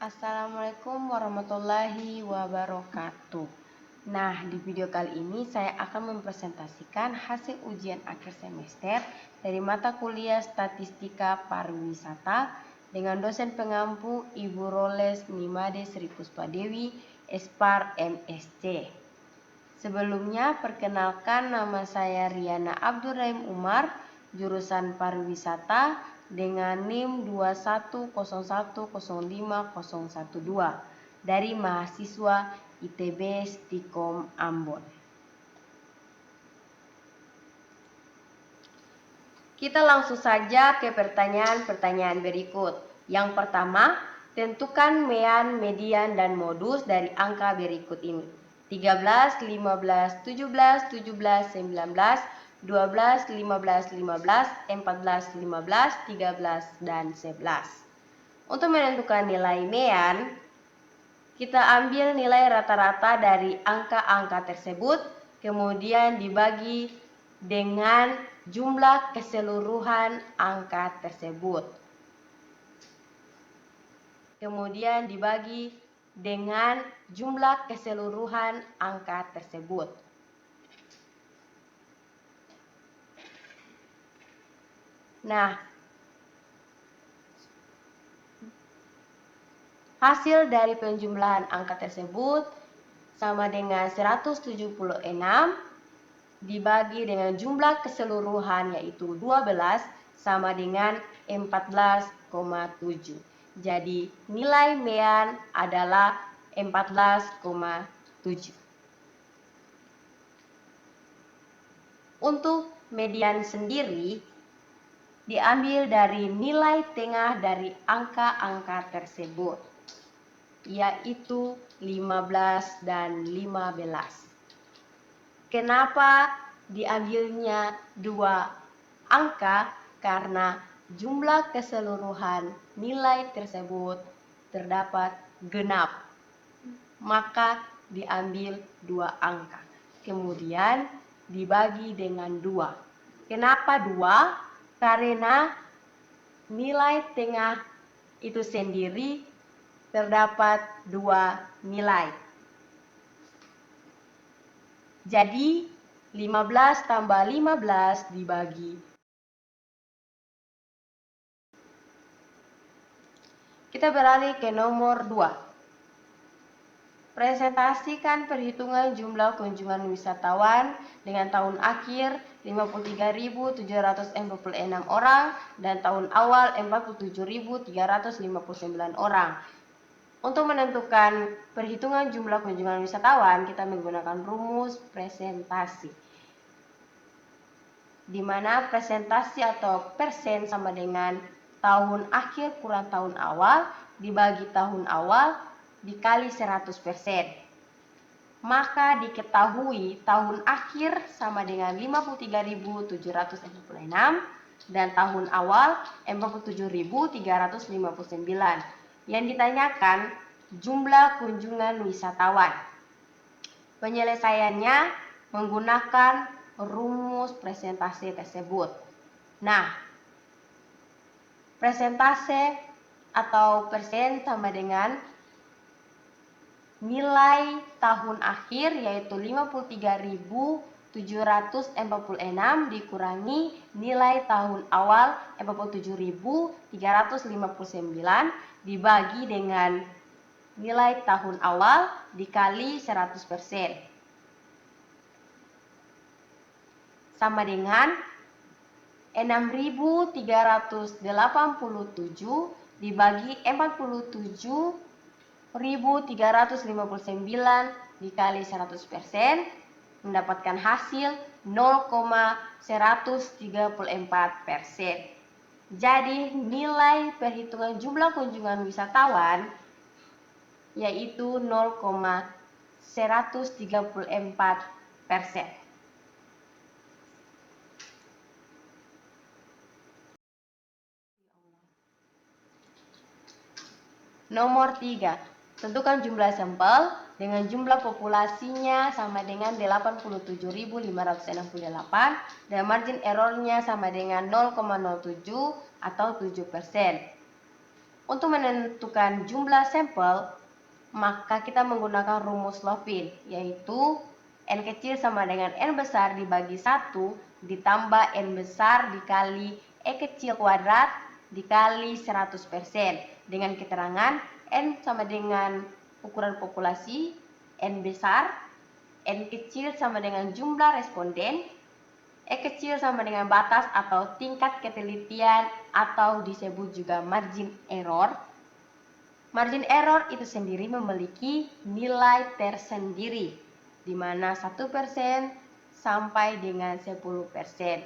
Assalamualaikum warahmatullahi wabarakatuh. Nah, di video kali ini saya akan mempresentasikan hasil ujian akhir semester dari mata kuliah Statistika Pariwisata dengan dosen pengampu Ibu Roles Nimade Sri Puspadewi, Espar MSc. Sebelumnya, perkenalkan, nama saya Riana Abdurrahim Umar, jurusan Pariwisata dengan NIM 210105012 dari mahasiswa ITB Stikom Ambon. Kita langsung saja ke pertanyaan-pertanyaan berikut. Yang pertama, tentukan mean, median, dan modus dari angka berikut ini: 13, 15, 17, 17, 19, 12, 15, 15, 14, 15, 13, dan 11. Untuk menentukan nilai mean, kita ambil nilai rata-rata dari angka-angka tersebut, kemudian dibagi dengan jumlah keseluruhan angka tersebut. Kemudian dibagi dengan jumlah keseluruhan angka tersebut. Nah, hasil dari penjumlahan angka tersebut sama dengan 176 dibagi dengan jumlah keseluruhan yaitu 12 sama dengan 14,7. Jadi nilai mean adalah 14,7. Untuk median sendiri diambil dari nilai tengah dari angka-angka tersebut, yaitu 15 dan 15. Kenapa diambilnya dua angka? Karena jumlah keseluruhan nilai tersebut terdapat genap, maka diambil dua angka. Kemudian dibagi dengan 2. Kenapa 2? Karena nilai tengah itu sendiri terdapat 2 nilai. Jadi 15 tambah 15 dibagi. Kita beralih ke nomor 2. Presentasikan perhitungan jumlah kunjungan wisatawan dengan tahun akhir 53.746 orang dan tahun awal 47.359 orang. Untuk menentukan perhitungan jumlah kunjungan wisatawan, kita menggunakan rumus presentasi, di mana presentasi atau persen sama dengan tahun akhir kurang tahun awal dibagi tahun awal dikali 100%. Maka diketahui tahun akhir sama dengan 53.746 dan tahun awal 47.359. Yang ditanyakan jumlah kunjungan wisatawan. Penyelesaiannya menggunakan rumus presentasi tersebut. Nah, presentase atau persen sama dengan nilai tahun akhir yaitu 53.746 dikurangi nilai tahun awal 47.359 dibagi dengan nilai tahun awal dikali 100%. Sama dengan 6.387 dibagi 47.359 dikali 100% mendapatkan hasil 0,134%. Jadi nilai perhitungan jumlah kunjungan wisatawan yaitu 0,134%. Nomor 3. Tentukan jumlah sampel dengan jumlah populasinya sama dengan 87.568 dan margin errornya sama dengan 0,07 atau 7%. Untuk menentukan jumlah sampel, maka kita menggunakan rumus Lovin, yaitu N kecil sama dengan N besar dibagi 1 ditambah N besar dikali E kecil kuadrat dikali 100%. Dengan keterangan N sama dengan ukuran populasi, N besar, N kecil sama dengan jumlah responden, E kecil sama dengan batas atau tingkat ketelitian atau disebut juga margin error. Margin error itu sendiri memiliki nilai tersendiri, di mana 1% sampai dengan 10%.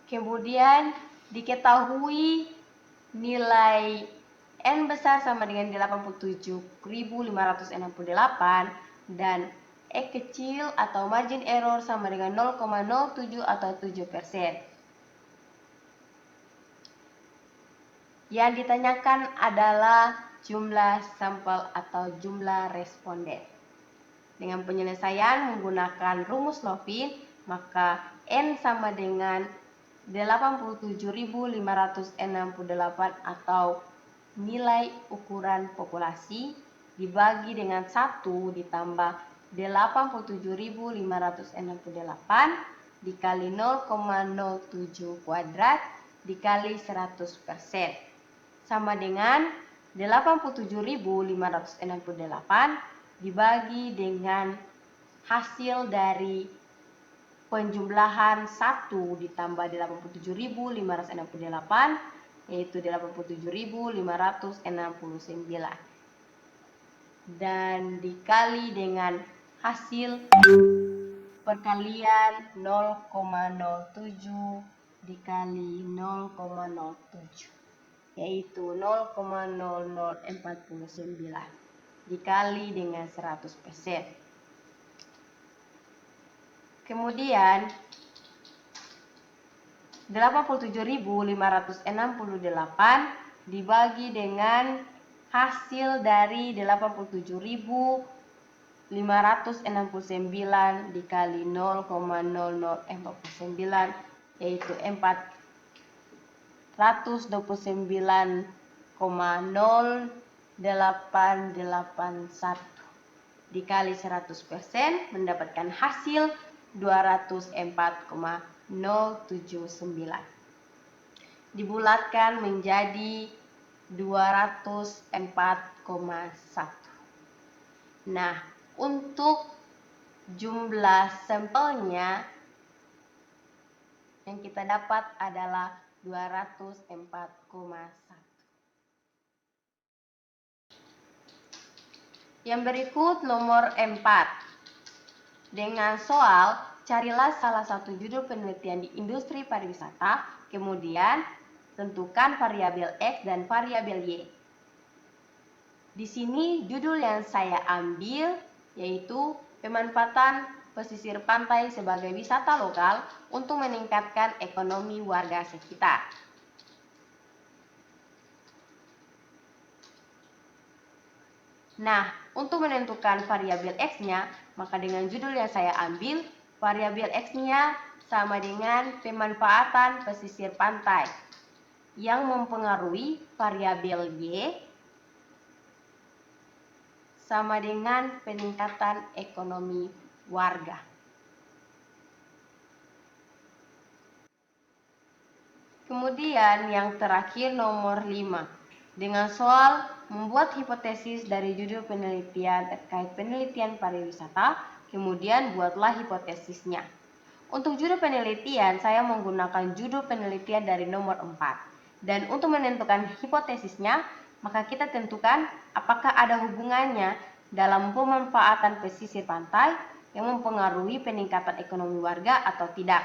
Kemudian diketahui nilai N besar sama dengan 87.568 dan E kecil atau margin error sama dengan 0,07 atau 7%. Yang ditanyakan adalah jumlah sampel atau jumlah responden. Dengan penyelesaian menggunakan rumus Lovin, maka N sama dengan 87.568 atau nilai ukuran populasi dibagi dengan 1 ditambah 87.568 dikali 0,07 kuadrat dikali 100% sama dengan 87.568 dibagi dengan hasil dari penjumlahan 1 ditambah 87.568 yaitu 87.569 dan dikali dengan hasil perkalian 0,07 dikali 0,07 yaitu 0,0049 dikali dengan 100%. Kemudian 87.568 dibagi dengan hasil dari 87.569 dikali 0,0049 yaitu 429,0881 dikali 100% mendapatkan hasil 204,079 dibulatkan menjadi 204,1. Nah, untuk jumlah sampelnya yang kita dapat adalah 204,1. Yang berikut nomor 4. Dengan soal, carilah salah satu judul penelitian di industri pariwisata, kemudian tentukan variabel X dan variabel Y. Di sini judul yang saya ambil yaitu pemanfaatan pesisir pantai sebagai wisata lokal untuk meningkatkan ekonomi warga sekitar. Nah, untuk menentukan variabel X-nya, maka dengan judul yang saya ambil, variabel X-nya sama dengan pemanfaatan pesisir pantai yang mempengaruhi variabel Y sama dengan peningkatan ekonomi warga. Kemudian yang terakhir nomor 5. Dengan soal membuat hipotesis dari judul penelitian terkait penelitian pariwisata, kemudian buatlah hipotesisnya. Untuk judul penelitian, saya menggunakan judul penelitian dari nomor 4. Dan untuk menentukan hipotesisnya, maka kita tentukan apakah ada hubungannya dalam pemanfaatan pesisir pantai yang mempengaruhi peningkatan ekonomi warga atau tidak.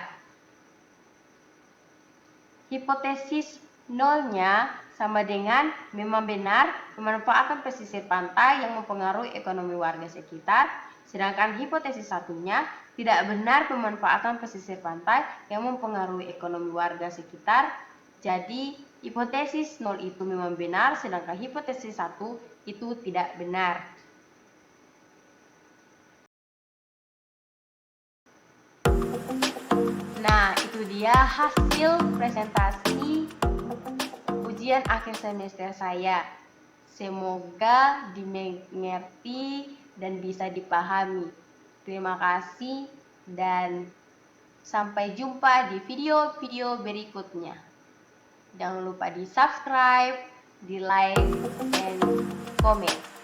Hipotesis nolnya sama dengan memang benar pemanfaatan pesisir pantai yang mempengaruhi ekonomi warga sekitar, sedangkan hipotesis satunya tidak benar pemanfaatan pesisir pantai yang mempengaruhi ekonomi warga sekitar. Jadi hipotesis 0 itu memang benar, sedangkan hipotesis 1 itu tidak benar. Nah, itu dia dia hasil presentasi ujian akhir semester saya. Semoga dimengerti dan bisa dipahami. Terima kasih dan sampai jumpa di video-video berikutnya. Jangan lupa di subscribe, di like, dan komen.